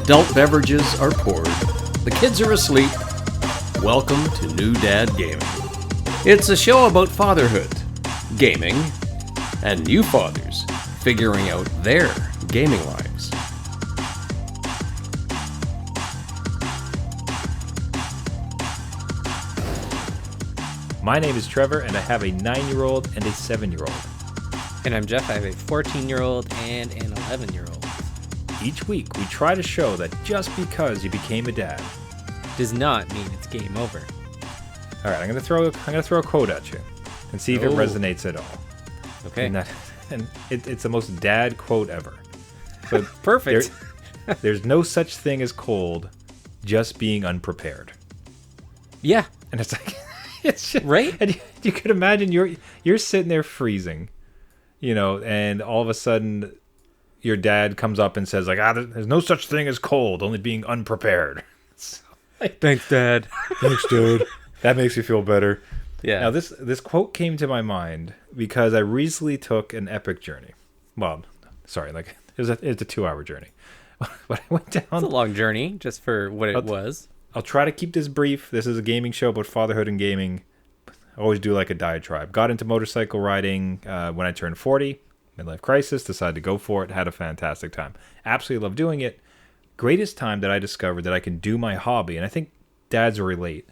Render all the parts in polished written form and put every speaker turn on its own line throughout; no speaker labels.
Adult beverages are poured. The kids are asleep. Welcome to New Dad Gaming. It's a show about fatherhood, gaming, and new fathers figuring out their gaming lives.
My name is Trevor, and I have a 9-year-old and a 7-year-old.
And I'm Jeff. I have a 14-year-old and an 11-year-old.
Each week, we try to show that just because you became a dad
Does not mean it's game over.
All right, I'm gonna throw a quote at you and see if it resonates at all.
Okay.
And it's the most dad quote ever. So
Perfect.
There's no such thing as cold, just being unprepared.
Yeah.
And it's like, it's just,
Right?
And you could imagine you're sitting there freezing, and all of a sudden your dad comes up and says like, there's no such thing as cold, only being unprepared. So,
Thanks, Dad.
thanks, dude. That makes me feel better.
Yeah.
Now this quote came to my mind because I recently took an epic journey. Well, sorry, it was a 2-hour journey. But I went down.
It's a long journey, just for what it was.
I'll try to keep this brief. This is a gaming show about fatherhood and gaming. I always do like a diatribe. Got into motorcycle riding when I turned 40. Midlife crisis. Decided to go for it. Had a fantastic time. Absolutely love doing it. Greatest time that I discovered that I can do my hobby, and I think dads will relate,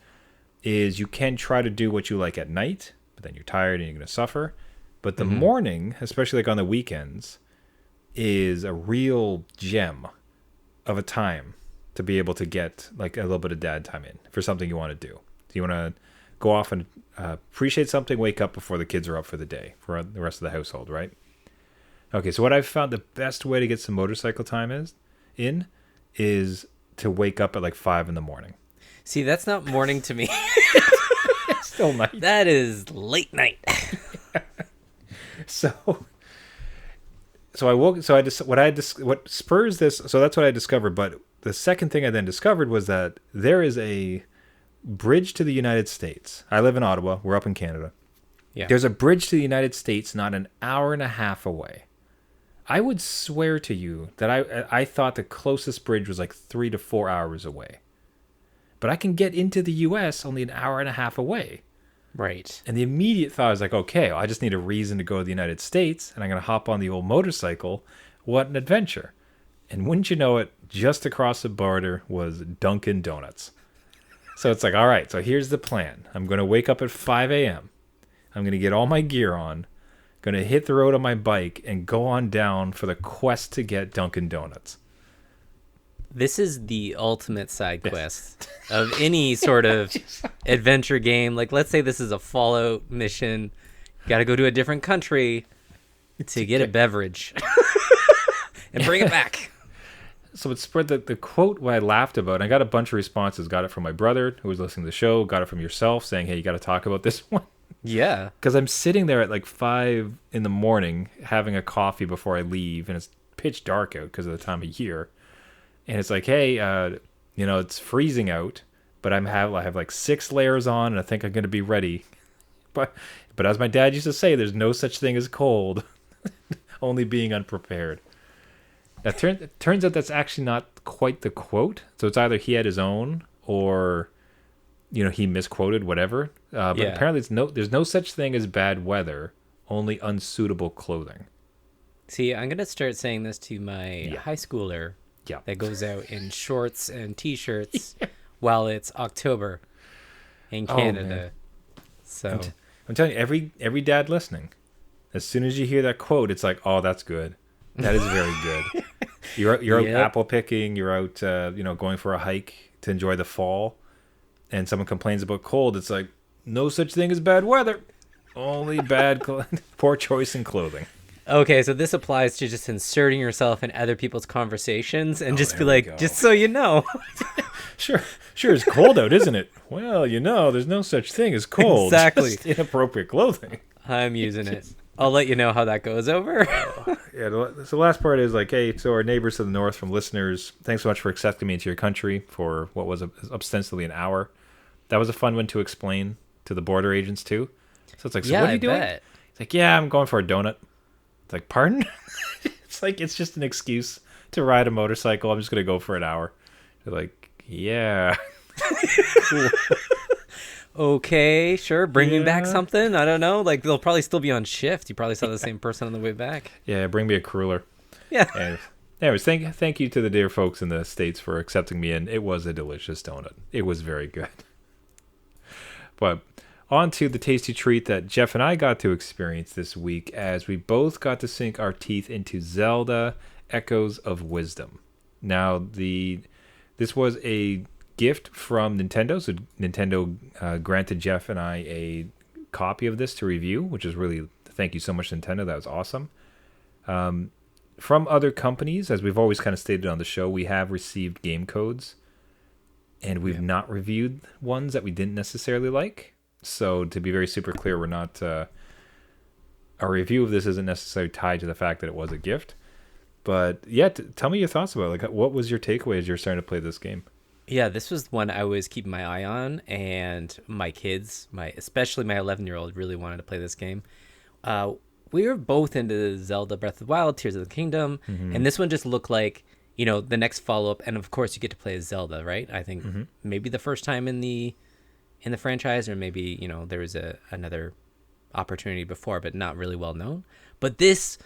is you can try to do what you like at night, but then you're tired and you're going to suffer. But the morning, especially like on the weekends, is a real gem of a time to be able to get like a little bit of dad time in for something you want to do. So you want to go off and appreciate something, wake up before the kids are up for the day, for the rest of the household, right? Okay, so what I've found the best way to get some motorcycle time is to wake up at like 5 in the morning.
See, that's not morning to me.
It's still night.
That is late night.
So I woke. So what spurs this? So that's what I discovered. But the second thing I then discovered was that there is a bridge to the United States. I live in Ottawa. We're up in Canada.
Yeah.
There's a bridge to the United States not an hour and a half away. I would swear to you that I thought the closest bridge was like 3 to 4 hours away. But I can get into the U.S. only an hour and a half away.
Right.
And the immediate thought was like, okay, I just need a reason to go to the United States, and I'm going to hop on the old motorcycle. What an adventure. And wouldn't you know it, just across the border was Dunkin' Donuts. So it's like, all right, so here's the plan. I'm going to wake up at 5 a.m. I'm going to get all my gear on, going to hit the road on my bike, and go on down for the quest to get Dunkin' Donuts.
This is the ultimate side quest of any sort of adventure game. Like, let's say this is a Fallout mission. Got to go to a different country to get a beverage and bring it back.
So it spread the quote what I laughed about. And I got a bunch of responses. Got it from my brother who was listening to the show. Got it from yourself saying, hey, you got to talk about this one.
Yeah.
Because I'm sitting there at like 5 in the morning having a coffee before I leave. And it's pitch dark out because of the time of year. And it's like, hey, it's freezing out, but I have like 6 layers on, and I think I'm going to be ready. But as my dad used to say, there's no such thing as cold, only being unprepared. Now, it turns out that's actually not quite the quote. So it's either he had his own or, he misquoted, whatever. But apparently there's no such thing as bad weather, only unsuitable clothing.
See, I'm going to start saying this to my high schooler.
Yeah.
That goes out in shorts and t-shirts while it's October in Canada. So
I'm telling you, every dad listening, as soon as you hear that quote, it's like, oh, that's good. That is very good. You're out apple picking. You're out, going for a hike to enjoy the fall, and someone complains about cold. It's like, no such thing as bad weather, only poor choice in clothing.
Okay, so this applies to just inserting yourself in other people's conversations and just be like, just so you know.
Sure, it's cold out, isn't it? Well, there's no such thing as cold.
Exactly.
Just inappropriate clothing.
I'm using it. I'll let you know how that goes over.
So the last part is like, hey, so our neighbors to the north from listeners, thanks so much for accepting me into your country for what was ostensibly an hour. That was a fun one to explain to the border agents too. So it's like, so what are you doing?
Bet.
It's like, yeah, I'm going for a donut. It's like, pardon? It's like, it's just an excuse to ride a motorcycle. I'm just gonna go for an hour. They're like, yeah.
Okay, sure. Bringing back
Yeah.
something. I don't know. Like they'll probably still be on shift. You probably saw the same person on the way back.
Yeah, bring me a cruller.
Yeah.
Anyways, thank you to the dear folks in the States for accepting me in. It was a delicious donut. It was very good. But on to the tasty treat that Jeff and I got to experience this week as we both got to sink our teeth into Zelda Echoes of Wisdom. Now, this was a gift from Nintendo, so Nintendo granted Jeff and I a copy of this to review, which is really, thank you so much, Nintendo. That was awesome. From other companies, as we've always kind of stated on the show, we have received game codes, and we've not reviewed ones that we didn't necessarily like. So to be very super clear, we're not our review of this isn't necessarily tied to the fact that it was a gift. But yeah, tell me your thoughts about it. Like, what was your takeaway as you're starting to play this game?
Yeah, this was one I was keeping my eye on, and my kids, especially my 11-year-old, really wanted to play this game. We were both into Zelda Breath of the Wild, Tears of the Kingdom, and this one just looked like, the next follow-up. And of course, you get to play as Zelda, right? I think maybe the first time in the franchise, or maybe there was another opportunity before, but not really well known. But this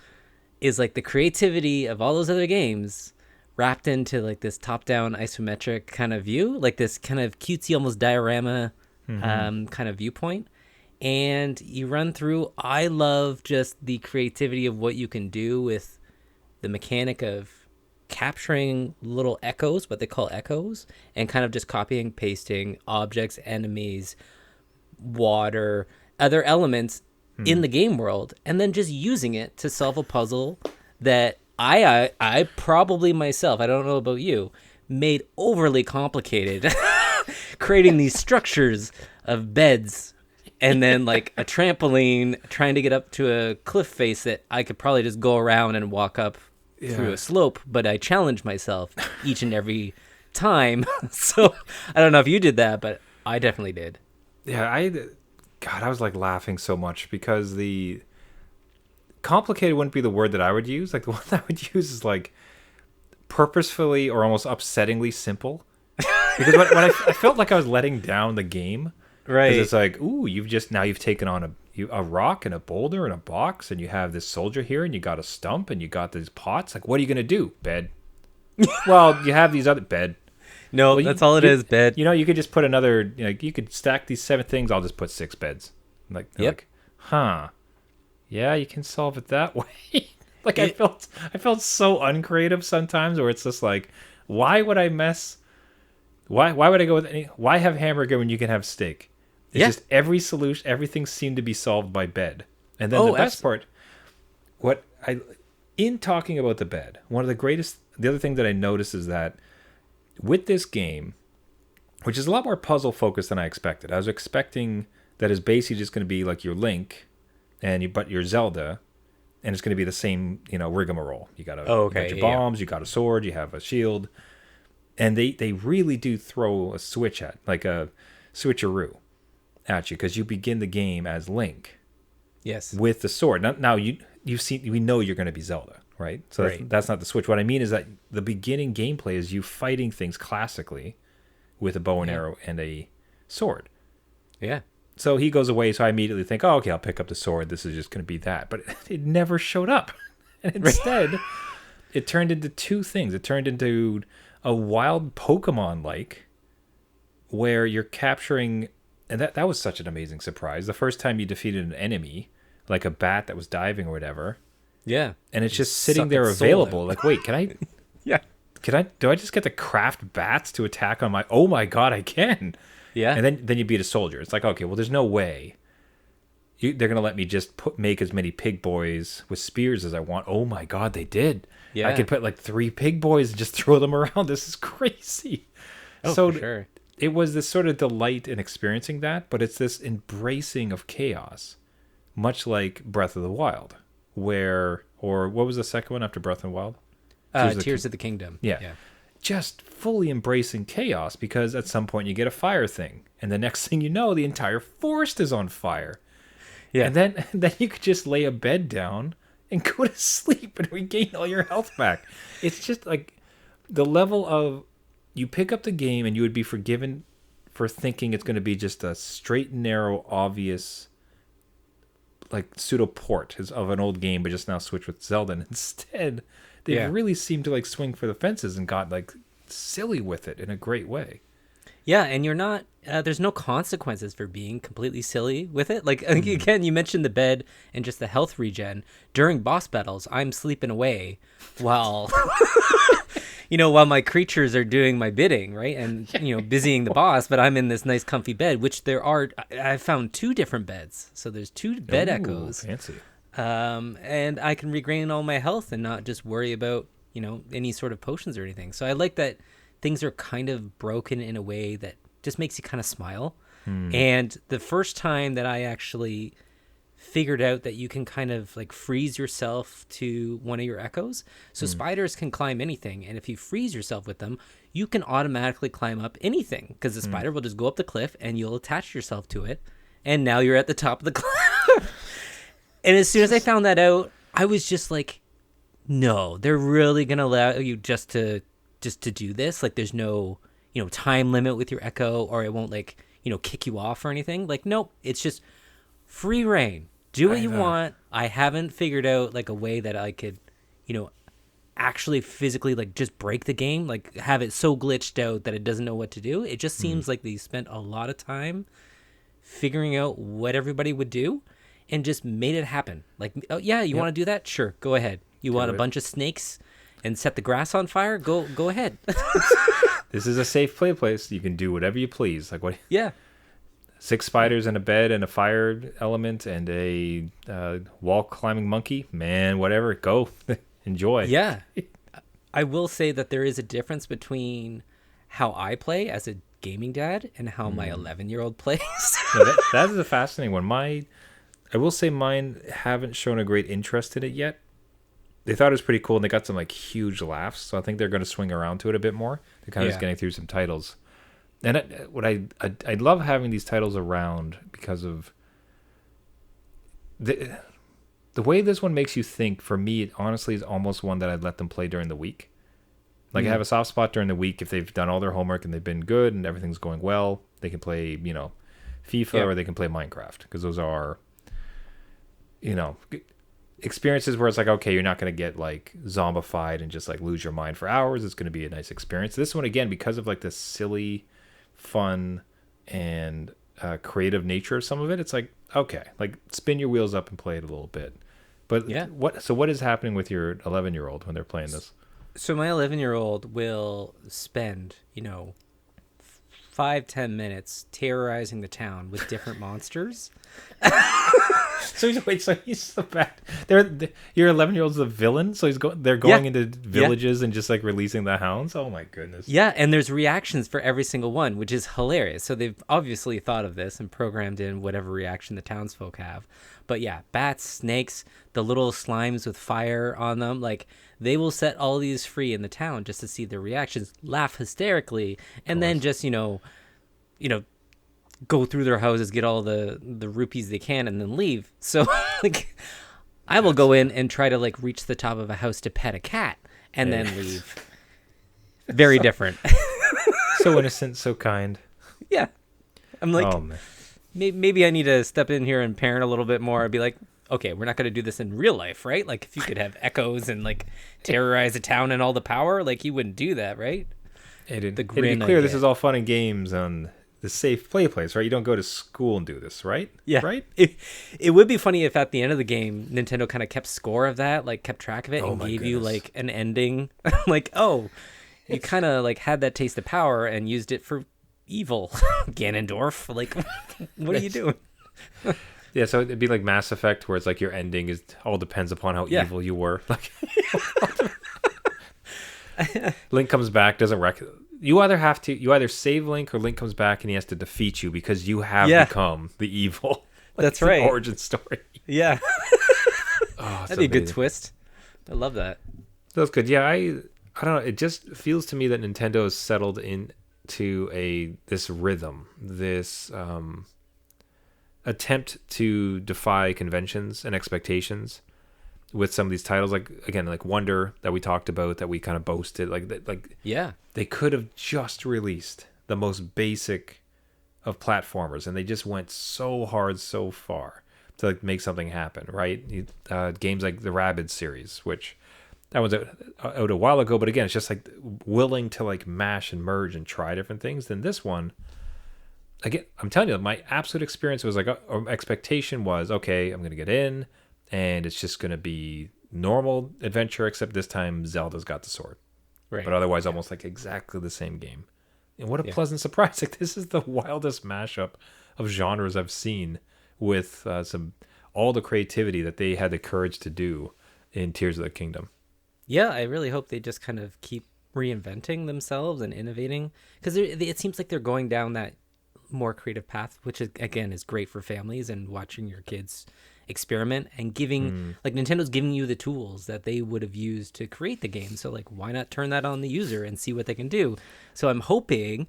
is like the creativity of all those other games wrapped into like this top-down isometric kind of view, like this kind of cutesy, almost diorama kind of viewpoint. And you run through. I love just the creativity of what you can do with the mechanic of capturing little echoes, what they call echoes, and kind of just copying, pasting objects, enemies, water, other elements in the game world, and then just using it to solve a puzzle that I probably myself, I don't know about you, made overly complicated, creating these structures of beds and then like a trampoline, trying to get up to a cliff face that I could probably just go around and walk up through a slope, but I challenged myself each and every time. So I don't know if you did that, but I definitely did.
Yeah, I was like laughing so much because the complicated wouldn't be the word that I would use. Like the one I would use is like purposefully or almost upsettingly simple. Because when I felt like I was letting down the game.
Right.
Because it's like, ooh, you've taken on a rock and a boulder and a box, and you have this soldier here, and you got a stump, and you got these pots. Like, what are you gonna do? Bed. Well, you have these other bed.
No,
well,
that's all it is, bed.
You could just put another. You could stack these 7 things. I'll just put 6 beds. Like, huh? Yeah, you can solve it that way. Like I felt so uncreative sometimes, where it's just like, why would I mess? Why would I go with any? Why have hamburger when you can have steak? It's just every solution, everything seemed to be solved by bed. And then the best part, in talking about the bed, the other thing that I noticed is that with this game, which is a lot more puzzle focused than I expected. I was expecting that it's basically just going to be like your Link, but your Zelda, and it's going to be the same, rigmarole. You got your bombs, you got a sword, you have a shield, and they really do throw a switch like a switcheroo at you, because you begin the game as Link,
yes,
with the sword. Now we know you're going to be Zelda, right? So that's not the switch. What I mean is that the beginning gameplay is you fighting things classically with a bow and arrow and a sword.
Yeah.
So he goes away, so I immediately think, oh, okay, I'll pick up the sword. This is just going to be that. But it never showed up. And instead, it turned into 2 things. It turned into a wild Pokemon-like, where you're capturing... And that was such an amazing surprise. The first time you defeated an enemy, like a bat that was diving or whatever.
Yeah.
And it's just sitting there available. Like, wait, can I...
Yeah.
Do I just get to craft bats to attack on my... Oh my god, I can!
Yeah.
And then you beat a soldier. It's like, okay, well, there's no way they're going to let me just make as many pig boys with spears as I want. Oh my god, they did. Yeah. I could put like 3 pig boys and just throw them around. This is crazy.
Oh, for sure.
It was this sort of delight in experiencing that, but it's this embracing of chaos, much like Breath of the Wild, or what was the second one after Breath of the Wild?
Tears of the Kingdom.
Yeah. Just fully embracing chaos, because at some point you get a fire thing, and the next thing you know, the entire forest is on fire. Yeah. And then you could just lay a bed down and go to sleep and regain all your health back. It's just like the level of you pick up the game and you would be forgiven for thinking it's going to be just a straight and narrow, obvious, like pseudo port of an old game, but just now switched with Zelda. And instead, they really seemed to like swing for the fences and got like silly with it in a great way.
Yeah, and you're not. There's no consequences for being completely silly with it. Like again, you mentioned the bed and just the health regen during boss battles. I'm sleeping away while while my creatures are doing my bidding, right? And busying the boss. But I'm in this nice, comfy bed, which I found 2 different beds. So there's 2 bed echoes.
Fancy.
And I can regain all my health and not just worry about any sort of potions or anything. So I like that things are kind of broken in a way that just makes you kind of smile. And the first time that I actually figured out that you can kind of like freeze yourself to one of your echoes. So spiders can climb anything. And if you freeze yourself with them, you can automatically climb up anything because the spider will just go up the cliff and you'll attach yourself to it. And now you're at the top of the cliff. And as soon as I found that out, I was just like, no, they're really going to allow you just to do this. Like there's no, time limit with your echo, or it won't like, kick you off or anything. Like, nope, it's just free reign. Do what you want. I haven't figured out like a way that I could, actually physically like just break the game, like have it so glitched out that it doesn't know what to do. It just seems like they spent a lot of time figuring out what everybody would do and just made it happen. Like, oh yeah, you want to do that? Sure, go ahead. You want a bunch of snakes and set the grass on fire? Go ahead.
This is a safe play place. You can do whatever you please. Like what?
Yeah.
6 spiders in a bed and a fire element and a wall climbing monkey. Man, whatever. Go. Enjoy.
Yeah. I will say that there is a difference between how I play as a gaming dad and how my 11-year-old plays.
That is a fascinating one. I will say mine haven't shown a great interest in it yet. They thought it was pretty cool, and they got some like huge laughs. So I think they're going to swing around to it a bit more. They're kind of just getting through some titles. And I love having these titles around because of the way this one makes you think. For me, it honestly is almost one that I'd let them play during the week. Like I have a soft spot during the week if they've done all their homework and they've been good and everything's going well. They can play, FIFA or they can play Minecraft because those are, experiences where it's like, okay, you're not going to get like zombified and just like lose your mind for hours. It's going to be a nice experience. This one, again, because of like the silly, fun, and creative nature of some of it, it's like, okay, like spin your wheels up and play it a little bit. But what is happening with your 11-year-old when they're playing this?
So my 11-year-old will spend, 5-10 minutes terrorizing the town with different monsters.
So he's the bad. Your 11-year-old's the villain. So they're going into villages and just like releasing the hounds. Oh my goodness.
Yeah, and there's reactions for every single one, which is hilarious. So they've obviously thought of this and programmed in whatever reaction the townsfolk have. But yeah, bats, snakes, the little slimes with fire on them, like they will set all these free in the town just to see their reactions, laugh hysterically, and then just go through their houses, get all the rupees they can, and then leave. So like I will go in and try to like reach the top of a house to pet a cat and then leave. Very different.
So innocent, so kind.
Yeah. I'm like,
oh, man.
Maybe I need to step in here and parent a little bit more and be like, okay, we're not going to do this in real life, right? Like if you could have echoes and like terrorize a town and all the power, like you wouldn't do that, right?
To be clear, this is all fun and games on the safe play place, right? You don't go to school and do this, right?
Yeah.
Right?
It would be funny if at the end of the game, Nintendo kind of kept score of that, like kept track of it and gave you like an ending. Like, oh, you kind of like had that taste of power and used it for evil. Ganondorf, like, what are you doing?
Yeah, so it'd be like Mass Effect, where it's like your ending is all depends upon how evil you were. Like, Link comes back, doesn't you either save Link or Link comes back and he has to defeat you because you have become the evil. Like,
that's right.
Origin story.
Yeah. That'd be a good twist. I love that.
That's good. Yeah, I don't know. It just feels to me that Nintendo has settled into this rhythm, this attempt to defy conventions and expectations, with some of these titles, like again, like Wonder that we talked about, that we kind of boasted,
Yeah.
they could have just released the most basic of platformers, and they just went so hard so far to like make something happen, right? Games like the Rabbids series, which that was out a while ago, but again, it's just like willing to like mash and merge and try different things. Then this one, again, I'm telling you, my absolute experience was like, or expectation was, okay, I'm gonna get in, and it's just gonna be normal adventure, except this time Zelda's got the sword,
Right.
but otherwise almost like exactly the same game. And what a pleasant surprise! Like, this is the wildest mashup of genres I've seen, with all the creativity that they had the courage to do in Tears of the Kingdom.
Yeah, I really hope they just kind of keep reinventing themselves and innovating, because it seems like they're going down that more creative path, which is, again, is great for families and watching your kids experiment and giving like Nintendo's giving you the tools that they would have used to create the game. So like, why not turn that on the user and see what they can do? So I'm hoping,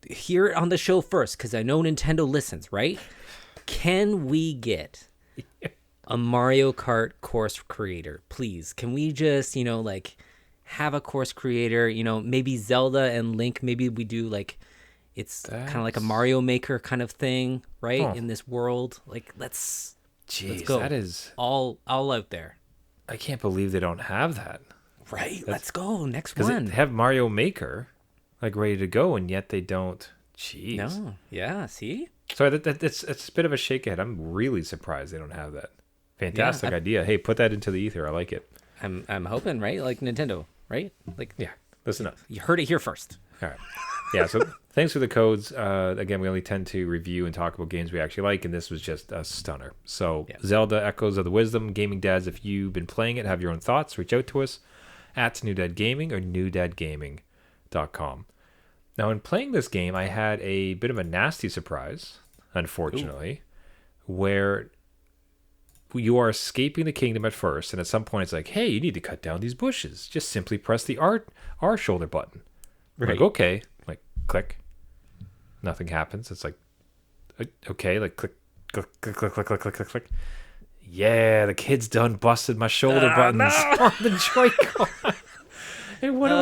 hear it on the show first, because I know Nintendo listens, right? Can we get a Mario Kart course creator, please? Can we just, like, have a course creator, maybe Zelda and Link, maybe we do like, it's kind of like a Mario Maker kind of thing, right? In this world, like, let's go.
That is
all out there.
I can't believe they don't have that.
Right, let's go. Next
Because
one.
they have Mario Maker like ready to go, and yet they don't. Jeez.
No, yeah, see?
So it's a bit of a shakehead. I'm really surprised they don't have that. Fantastic idea. Hey, put that into the ether. I like it.
I'm hoping, right? Like Nintendo, right? Like,
Yeah, listen up.
you heard it here first.
All right. Yeah, so thanks for the codes. Again, we only tend to review and talk about games we actually like, and this was just a stunner. So, Zelda Echoes of the Wisdom, Gaming Dads, if you've been playing it, have your own thoughts, reach out to us at New Dad Gaming or newdadgaming.com. Now, in playing this game, I had a bit of a nasty surprise, unfortunately, where you are escaping the kingdom at first, and at some point it's like, hey, you need to cut down these bushes. Just simply press the R shoulder button.
Right.
Like, okay. Like, click. Nothing happens. It's like, okay, like, click, click, click, click, click, click, click, click, click. Yeah, the kid's done busted my shoulder buttons on the Joy-Con. And what do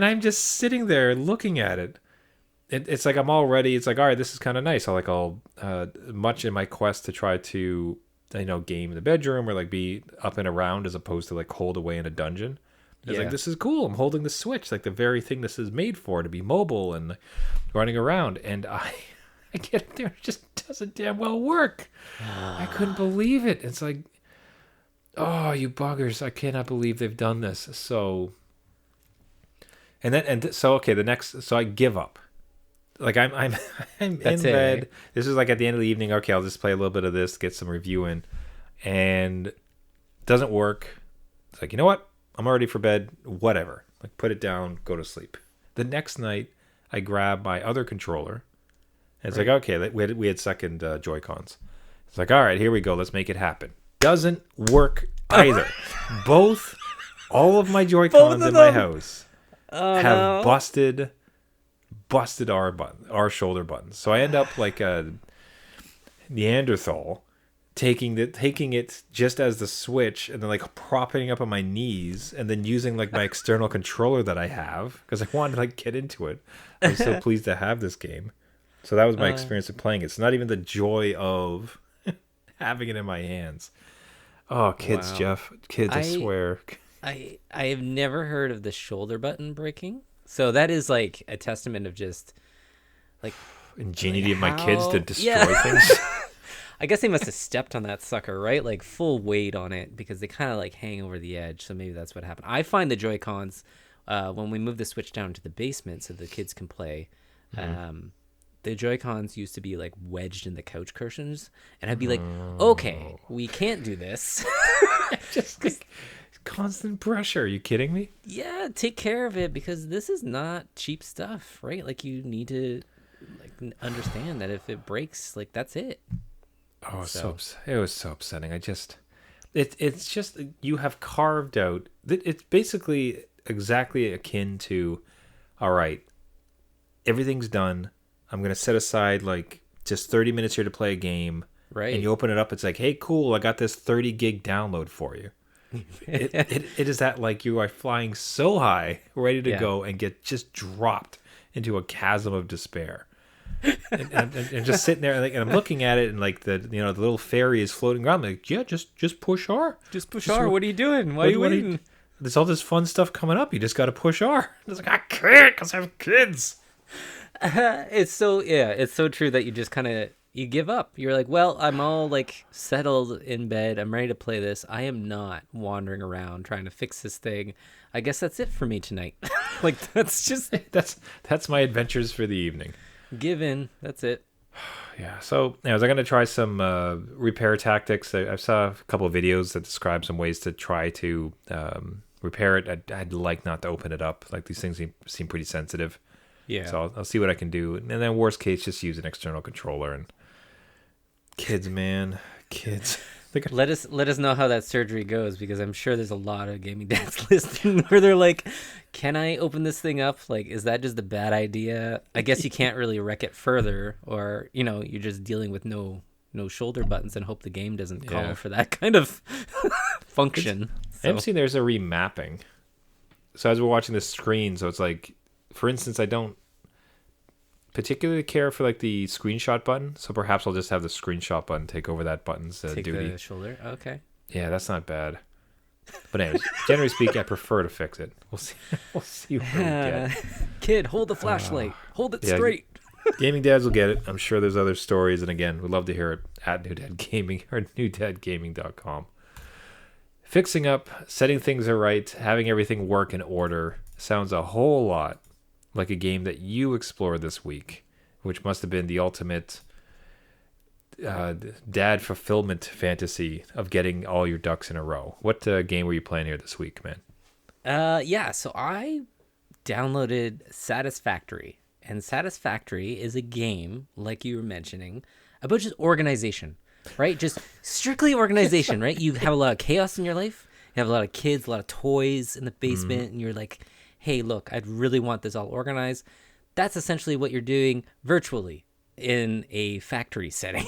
I'm just sitting there looking at it. It's like I'm all ready. It's like, all right, this is kind of nice. I'll much in my quest to try to, game in the bedroom or like be up and around as opposed to like hold away in a dungeon. It's like, this is cool. I'm holding the Switch, like the very thing this is made for, to be mobile and running around. And I get there, it just doesn't damn well work. I couldn't believe it. It's like, oh, you buggers! I cannot believe they've done this. So, so I give up. Like I'm in bed. This is like at the end of the evening. Okay, I'll just play a little bit of this, get some review in, and it doesn't work. It's like, you know what? I'm already for bed. Whatever. Like, put it down, go to sleep. The next night, I grab my other controller, and it's like, okay, we had second Joy-Cons. It's like, all right, here we go. Let's make it happen. Doesn't work either. All of my Joy-Cons in my house have busted R shoulder buttons. So I end up like a Neanderthal, taking it just as the Switch and then like propping it up on my knees and then using like my external controller that I have because I wanted to like get into it. I'm so pleased to have this game. So that was my experience of playing it. It's not even the joy of having it in my hands. Oh, kids, wow. Jeff. Kids, I swear.
I have never heard of the shoulder button breaking. So that is like a testament of just like
ingenuity of my kids to destroy things.
I guess they must have stepped on that sucker, right? Like full weight on it because they kind of like hang over the edge. So maybe that's what happened. I find the Joy-Cons, when we move the Switch down to the basement so the kids can play, the Joy-Cons used to be like wedged in the couch cushions. And I'd be like, okay, we can't do this.
Just like constant pressure. Are you kidding me?
Yeah, take care of it because this is not cheap stuff, right? Like you need to like understand that if it breaks, like that's it.
Oh, it was so upsetting. It's just you have carved out. It's basically exactly akin to, all right, everything's done. I'm gonna set aside like just 30 minutes here to play a game.
Right.
And you open it up, it's like, hey, cool, I got this 30 gig download for you. It is that like you are flying so high, ready to go, and get just dropped into a chasm of despair. and just sitting there, and I'm looking at it, and like the little fairy is floating around. I'm like, yeah, just push R.
Just push R. What are you doing? Why are you waiting?
There's all this fun stuff coming up. You just got to push R. It's like, I can't because I have kids.
It's so true that you just kind of you give up. You're like, well, I'm all like settled in bed. I'm ready to play this. I am not wandering around trying to fix this thing. I guess that's it for me tonight. Like
that's my adventures for the evening.
Give in. That's it.
Yeah. So, I was going to try some repair tactics. I saw a couple of videos that describe some ways to try to repair it. I'd like not to open it up. Like these things seem pretty sensitive.
Yeah.
So I'll see what I can do, and then worst case, just use an external controller. And kids, man, kids.
Let us know how that surgery goes, because I'm sure there's a lot of gaming dads listening where they're like, can I open this thing up? Like, is that just a bad idea? I guess you can't really wreck it further, or you're just dealing with no shoulder buttons and hope the game doesn't call for that kind of function.
I haven't seen there's a remapping. So as we're watching the screen, so it's like, for instance, I don't particularly care for like the screenshot button, so perhaps I'll just have the screenshot button take over that button's
take
duty.
The shoulder. Okay.
Yeah, that's not bad. But anyways, generally speaking, I prefer to fix it. We'll see. We'll see what we get.
Kid, hold the flashlight. Hold it straight.
Gaming dads will get it. I'm sure there's other stories, and again, we'd love to hear it at New Dad Gaming or newdadgaming.com. Fixing up, setting things right, having everything work in order sounds a whole lot like a game that you explored this week, which must have been the ultimate dad fulfillment fantasy of getting all your ducks in a row. What game were you playing here this week, man?
So I downloaded Satisfactory, and Satisfactory is a game, like you were mentioning, about just organization, right? Just strictly organization, right? You have a lot of chaos in your life. You have a lot of kids, a lot of toys in the basement, and you're like, hey, look, I'd really want this all organized. That's essentially what you're doing virtually in a factory setting.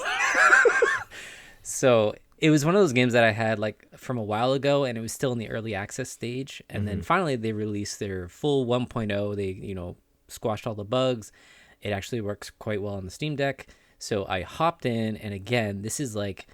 So it was one of those games that I had like from a while ago, and it was still in the early access stage. And then finally they released their full 1.0. They, squashed all the bugs. It actually works quite well on the Steam Deck. So I hopped in, and again, this is like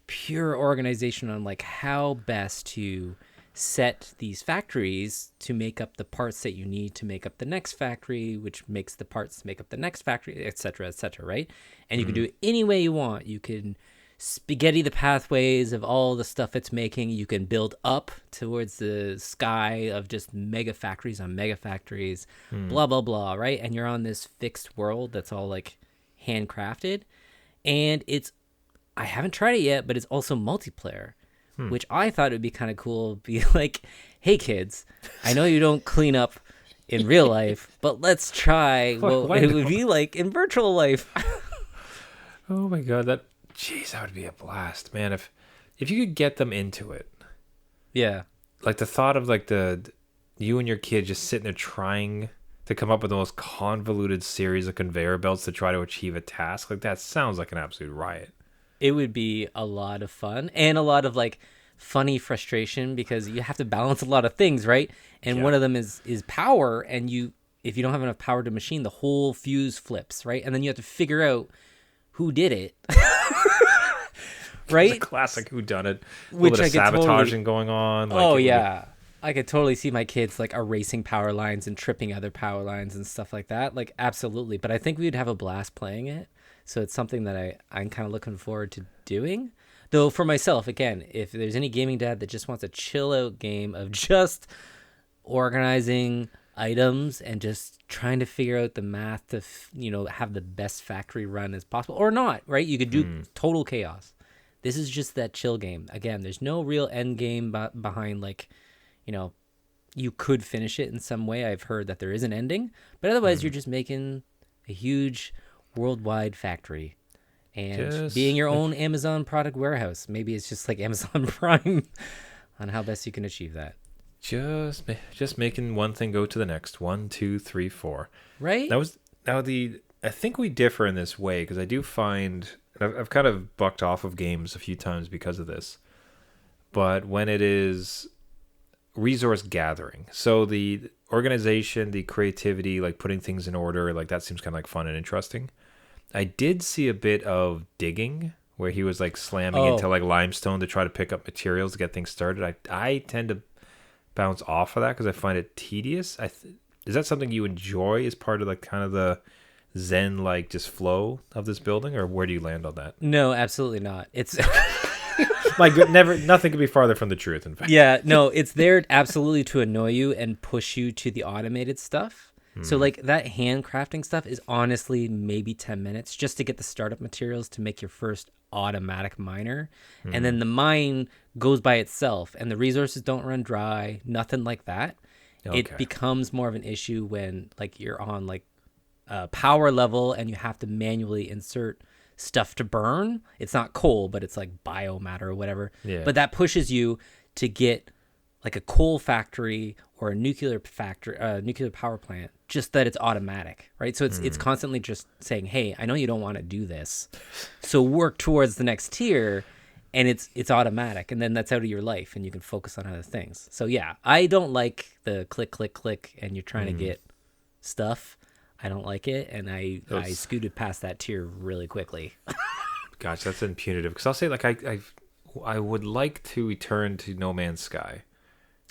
pure organization on like how best to set these factories to make up the parts that you need to make up the next factory, which makes the parts to make up the next factory, etc., right? And you can do it any way you want. You can spaghetti the pathways of all the stuff it's making. You can build up towards the sky of just mega factories on mega factories, blah, blah, blah, right? And you're on this fixed world that's all like handcrafted. And I haven't tried it yet, but it's also multiplayer. Which I thought it would be kind of cool. Be like, hey, kids, I know you don't clean up in real life, but let's try what it would be like in virtual life.
Oh, my God. That would be a blast, man. If you could get them into it.
Yeah.
Like the thought of like you and your kid just sitting there trying to come up with the most convoluted series of conveyor belts to try to achieve a task. Like that sounds like an absolute riot.
It would be a lot of fun and a lot of like funny frustration, because you have to balance a lot of things, right? And one of them is power, and if you don't have enough power to machine, the whole fuse flips, right? And then you have to figure out who did it. Right?
The classic whodunit.
Which
a little bit of sabotaging going on. Like
I could totally see my kids like erasing power lines and tripping other power lines and stuff like that. Like, absolutely. But I think we'd have a blast playing it. So it's something that I'm kind of looking forward to doing. Though for myself, again, if there's any gaming dad that just wants a chill out game of just organizing items and just trying to figure out the math to, have the best factory run as possible, or not, right? You could do total chaos. This is just that chill game. Again, there's no real end game behind like, you could finish it in some way. I've heard that there is an ending, but otherwise you're just making a huge worldwide factory and being your own Amazon product warehouse. Maybe it's just like Amazon Prime on how best you can achieve that.
Just making one thing go to the next. 1, 2, 3, 4.
Right.
I think we differ in this way, because I do find I've kind of bucked off of games a few times because of this. But when it is resource gathering, so the organization, the creativity, like putting things in order, like that seems kind of like fun and interesting. I did see a bit of digging where he was like slamming into like limestone to try to pick up materials to get things started. I tend to bounce off of that because I find it tedious. Is that something you enjoy as part of like kind of the zen like just flow of this building, or where do you land on that?
No, absolutely not. It's
like nothing could be farther from the truth, in fact.
yeah, no, it's there absolutely to annoy you and push you to the automated stuff. So like that handcrafting stuff is honestly maybe 10 minutes just to get the startup materials to make your first automatic miner. And then the mine goes by itself and the resources don't run dry, nothing like that. Okay. It becomes more of an issue when like you're on like power level and you have to manually insert stuff to burn. It's not coal, but it's like biomatter or whatever. Yeah. But that pushes you to get like a coal factory or a nuclear power plant, just that it's automatic, right? So it's constantly just saying, hey, I know you don't want to do this, so work towards the next tier, and it's automatic, and then that's out of your life, and you can focus on other things. So yeah, I don't like the click, click, click, and you're trying to get stuff. I don't like it, and I scooted past that tier really quickly.
Gosh, that's impunitive. Because I'll say, like, I would like to return to No Man's Sky.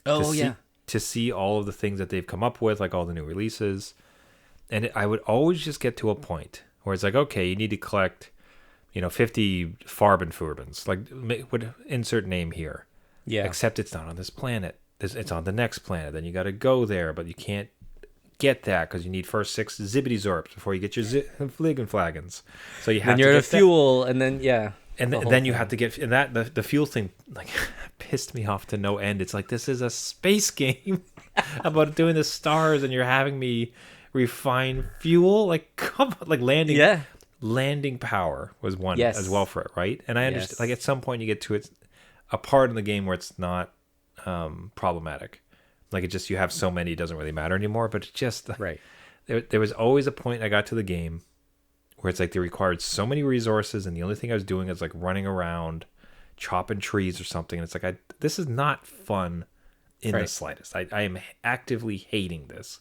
To see all of the things that they've come up with, like all the new releases. And I would always just get to a point where it's like, okay, you need to collect, 50 Farbenfurbens. Like, would insert name here. Yeah. Except it's not on this planet. It's on the next planet. Then you got to go there, but you can't get that because you need first 6 Zibbity Zorps before you get your Fligenflagons. So you have to get
the fuel, and then, yeah.
And then you have to get, and that the fuel thing like pissed me off to no end. It's like, this is a space game about doing the stars, and you're having me refine fuel. Like, come on, like landing power was one as well for it, right? And I understand, like at some point you get to a part in the game where it's not problematic. Like it just, you have so many, it doesn't really matter anymore. But it's just
right.
There was always a point I got to the game where it's like they required so many resources, and the only thing I was doing is like running around, chopping trees or something. And it's like, this is not fun in the slightest. I am actively hating this.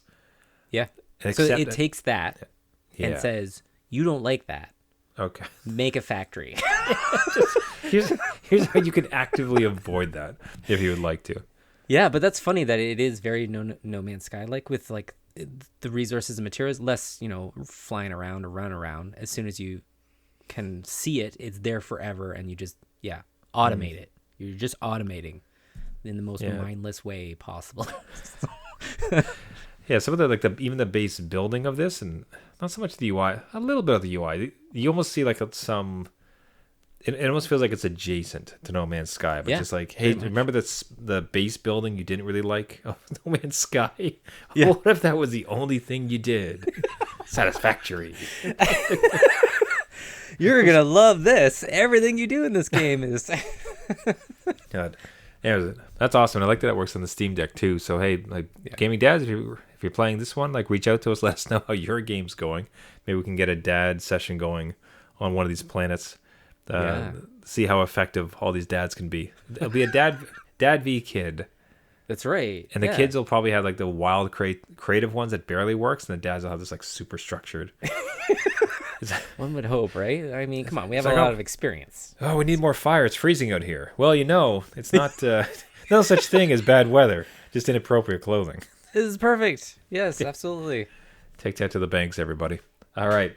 Yeah. So it takes that and says, you don't like that.
Okay.
Make a factory.
Here's how you can actively avoid that if you would like to.
Yeah, but that's funny that it is very No Man's Sky, like with like the resources and materials, less, flying around or run around. As soon as you can see it, it's there forever, and you just, automate it. You're just automating in the most mindless way possible.
Yeah, some of the even the base building of this, and not so much the UI, a little bit of the UI. You almost see like some. It almost feels like it's adjacent to No Man's Sky, but just like, hey, remember the base building you didn't really like of No Man's Sky? Yeah. What if that was the only thing you did? Satisfactory.
You're gonna love this. Everything you do in this game is.
God, yeah, that's awesome. I like that it works on the Steam Deck too. So hey, like gaming dads, if you're playing this one, like reach out to us, let us know how your game's going. Maybe we can get a dad session going on one of these planets. See how effective all these dads can be. It'll be a dad v kid.
That's right.
And the kids will probably have like the wild creative ones that barely works, and the dads will have this like super structured.
One would hope, right? I mean, come on, we have a lot of experience.
Oh, we need more fire. It's freezing out here. Well, it's not no such thing as bad weather, just inappropriate clothing.
This is perfect. Yes, absolutely.
Take that to the banks, everybody. All right.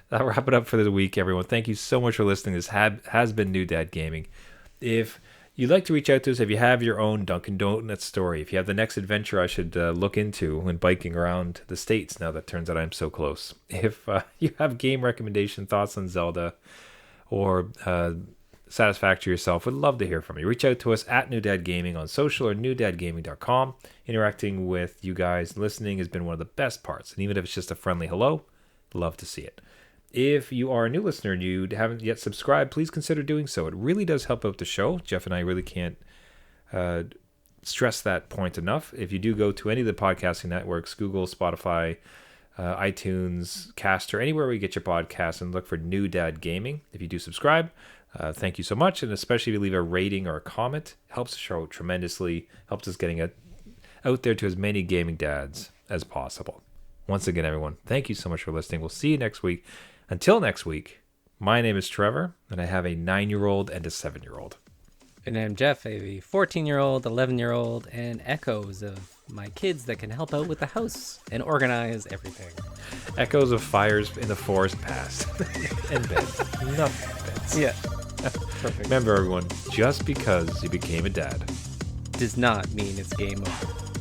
That'll wrap it up for the week, everyone. Thank you so much for listening. This has been New Dad Gaming. If you'd like to reach out to us, if you have your own Dunkin' Donuts story, if you have the next adventure I should look into when biking around the States, now that it turns out I'm so close. If you have game recommendation, thoughts on Zelda, or Satisfactory yourself, we'd love to hear from you. Reach out to us at New Dad Gaming on social or newdadgaming.com. Interacting with you guys, listening has been one of the best parts. And even if it's just a friendly hello, love to see it. If you are a new listener and you haven't yet subscribed, please consider doing so. It really does help out the show. Jeff and I really can't stress that point enough. If you do go to any of the podcasting networks, Google, Spotify, iTunes, Caster, anywhere where you get your podcasts, and look for New Dad Gaming. If you do subscribe, thank you so much. And especially if you leave a rating or a comment, it helps the show tremendously, helps us getting it out there to as many gaming dads as possible. Once again, everyone, thank you so much for listening. We'll see you next week. Until next week, my name is Trevor, and I have a 9-year-old and a 7-year-old.
And I'm Jeff, a 14-year-old, 11-year-old, and echoes of my kids that can help out with the house and organize everything.
Echoes of fires in the forest past. And beds. Nothing but beds.
Yeah. Perfect.
Remember, everyone, just because you became a dad
Does not mean it's game over.